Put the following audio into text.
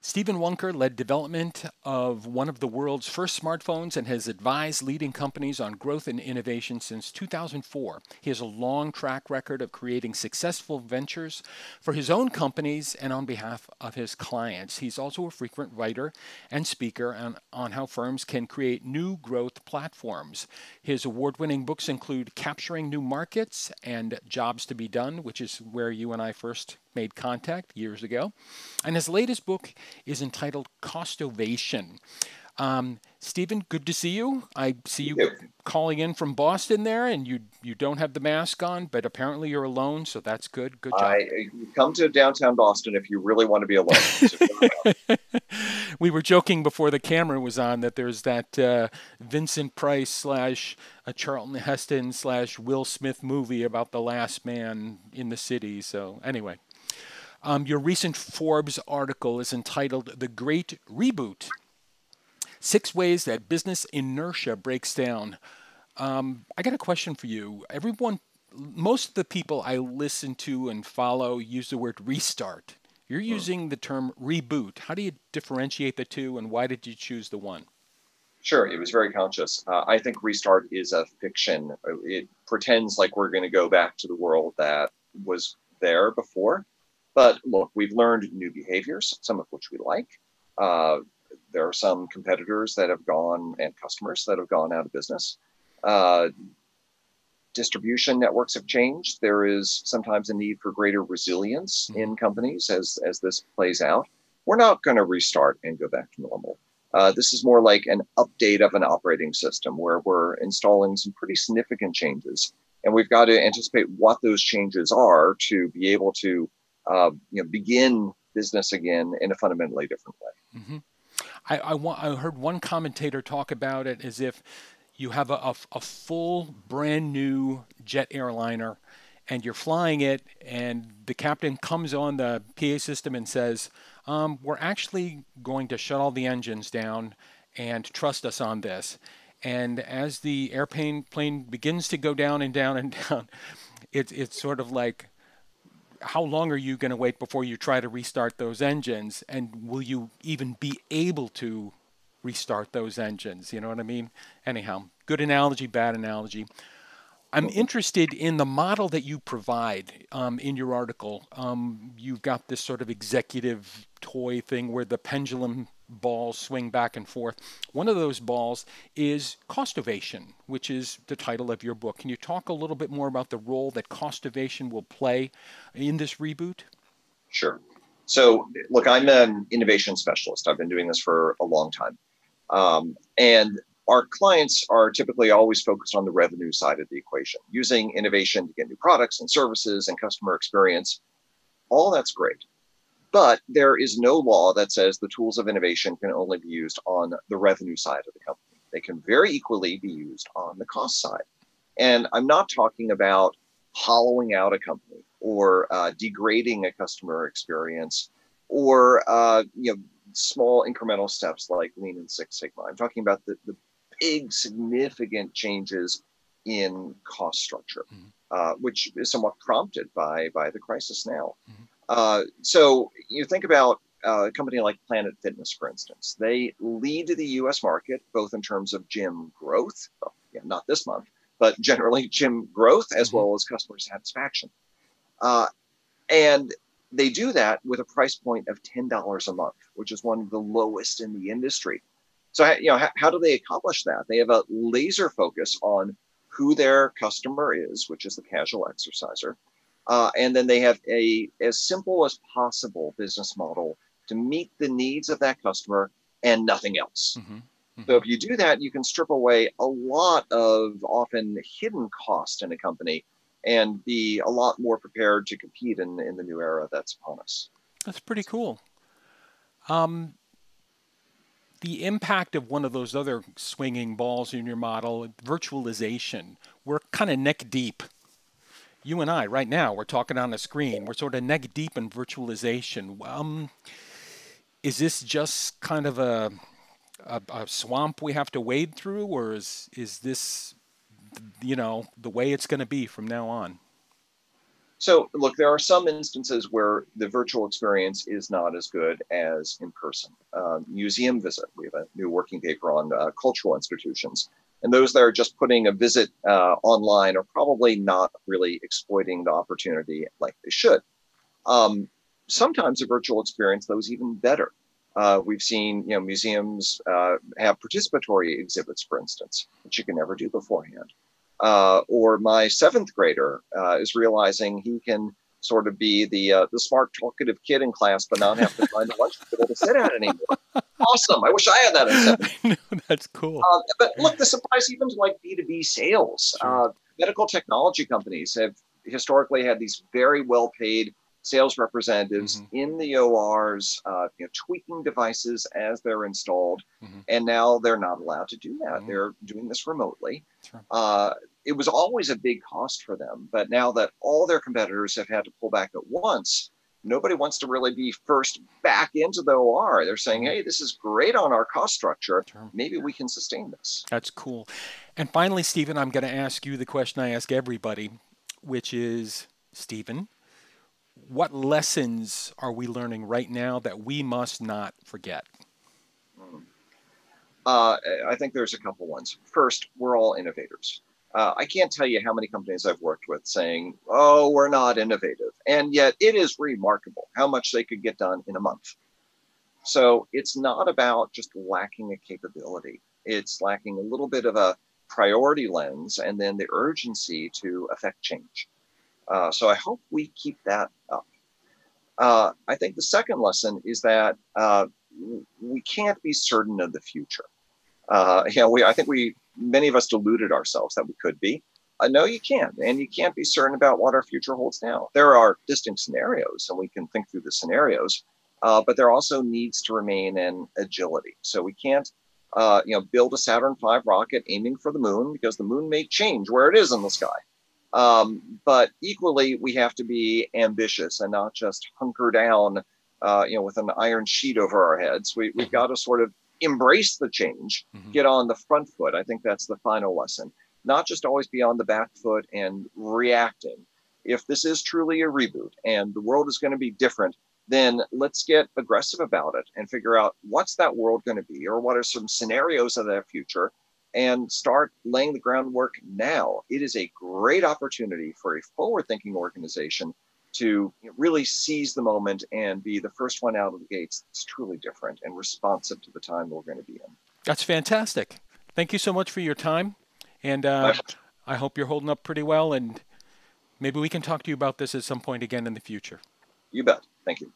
Stephen Wunker led development of one of the world's first smartphones and has advised leading companies on growth and innovation since 2004. He has a long track record of creating successful ventures for his own companies and on behalf of his clients. He's also a frequent writer and speaker on how firms can create new growth platforms. His award winning books include Capturing New Markets and Jobs to Be Done, which is where you and I first made contact years ago. And his latest book is entitled Costovation. Stephen, good to see you. I see you calling in from Boston there, and you don't have the mask on, but apparently you're alone, so that's good. Good job. Come to downtown Boston if you really want to be alone. We were joking before the camera was on that there's that Vincent Price slash Charlton Heston slash Will Smith movie about the last man in the city. So anyway. Your recent Forbes article is entitled The Great Reboot: 6 Ways That Business Inertia Breaks Down. I got a question for you. Most of the people I listen to and follow use the word restart. You're using the term reboot. How do you differentiate the two, and why did you choose the one? Sure, it was very conscious. I think restart is a fiction. It pretends like we're going to go back to the world that was there before. But look, we've learned new behaviors, some of which we like. There are some competitors that have gone and customers that have gone out of business. Distribution networks have changed. There is sometimes a need for greater resilience in companies as this plays out. We're not going to restart and go back to normal. This is more like an update of an operating system where we're installing some pretty significant changes. And we've got to anticipate what those changes are to be able to begin business again in a fundamentally different way. Mm-hmm. I heard one commentator talk about it as if you have a full brand new jet airliner and you're flying it, and the captain comes on the PA system and says, we're actually going to shut all the engines down and trust us on this. And as the plane begins to go down and down and down, it's sort of like, how long are you going to wait before you try to restart those engines? And will you even be able to restart those engines? You know what I mean? Anyhow, good analogy, bad analogy. I'm interested in the model that you provide in your article. You've got this sort of executive toy thing where the pendulum balls swing back and forth. One of those balls is Costovation, which is the title of your book. Can you talk a little bit more about the role that Costovation will play in this reboot? Sure. So, look, I'm an innovation specialist. I've been doing this for a long time. And our clients are typically always focused on the revenue side of the equation, using innovation to get new products and services and customer experience. All that's great. But there is no law that says the tools of innovation can only be used on the revenue side of the company. They can very equally be used on the cost side. And I'm not talking about hollowing out a company or degrading a customer experience or small incremental steps like Lean and Six Sigma. I'm talking about the big significant changes in cost structure, which is somewhat prompted by the crisis now. So you think about a company like Planet Fitness, for instance. They lead the U.S. market, both in terms of gym growth, not this month, but generally gym growth, as well as customer satisfaction. And they do that with a price point of $10 a month, which is one of the lowest in the industry. So, how do they accomplish that? They have a laser focus on who their customer is, which is the casual exerciser. And then they have as simple as possible business model to meet the needs of that customer and nothing else. So if you do that, you can strip away a lot of often hidden cost in a company and be a lot more prepared to compete in the new era that's upon us. That's pretty cool. The impact of one of those other swinging balls in your model, virtualization, we're kind of neck deep. You and I, right now, we're talking on a screen. We're sort of neck deep in virtualization. Is this just kind of a swamp we have to wade through, or is this, the way it's going to be from now on? So, look, there are some instances where the virtual experience is not as good as in person. Museum visit. We have a new working paper on cultural institutions. And those that are just putting a visit online are probably not really exploiting the opportunity like they should. Um, Sometimes a virtual experience, though, is even better. We've seen, museums have participatory exhibits, for instance, which you can never do beforehand. Or my seventh grader is realizing he can sort of be the smart, talkative kid in class, but not have to find a lunch table to sit at anymore. Awesome! I wish I had that in seventh. No, that's cool. But look, this applies even to like B2B sales. Sure. Medical technology companies have historically had these very well-paid sales representatives in the ORs, tweaking devices as they're installed, and now they're not allowed to do that. They're doing this remotely. It was always a big cost for them, but now that all their competitors have had to pull back at once, nobody wants to really be first back into the OR. They're saying, hey, this is great on our cost structure. Maybe we can sustain this. That's cool. And finally, Stephen, I'm going to ask you the question I ask everybody, which is, Stephen, what lessons are we learning right now that we must not forget? I think there's a couple ones. First, we're all innovators. I can't tell you how many companies I've worked with saying, oh, we're not innovative. And yet it is remarkable how much they could get done in a month. So it's not about just lacking a capability. It's lacking a little bit of a priority lens and then the urgency to affect change. So I hope we keep that up. I think the second lesson is that we can't be certain of the future. I think many of us deluded ourselves that we could be. No, you can't. And you can't be certain about what our future holds now. There are distinct scenarios, and we can think through the scenarios, but there also needs to remain an agility. So we can't, build a Saturn V rocket aiming for the moon because the moon may change where it is in the sky. But equally, we have to be ambitious and not just hunker down, with an iron sheet over our heads. We've got to sort of embrace the change, get on the front foot. I think that's the final lesson. Not just always be on the back foot and reacting. If this is truly a reboot and the world is going to be different, then let's get aggressive about it and figure out what's that world going to be, or what are some scenarios of that future, and start laying the groundwork now. It is a great opportunity for a forward-thinking organization to really seize the moment and be the first one out of the gates that's truly different and responsive to the time we're going to be in. That's fantastic. Thank you so much for your time. And I hope you're holding up pretty well. And maybe we can talk to you about this at some point again in the future. You bet. Thank you.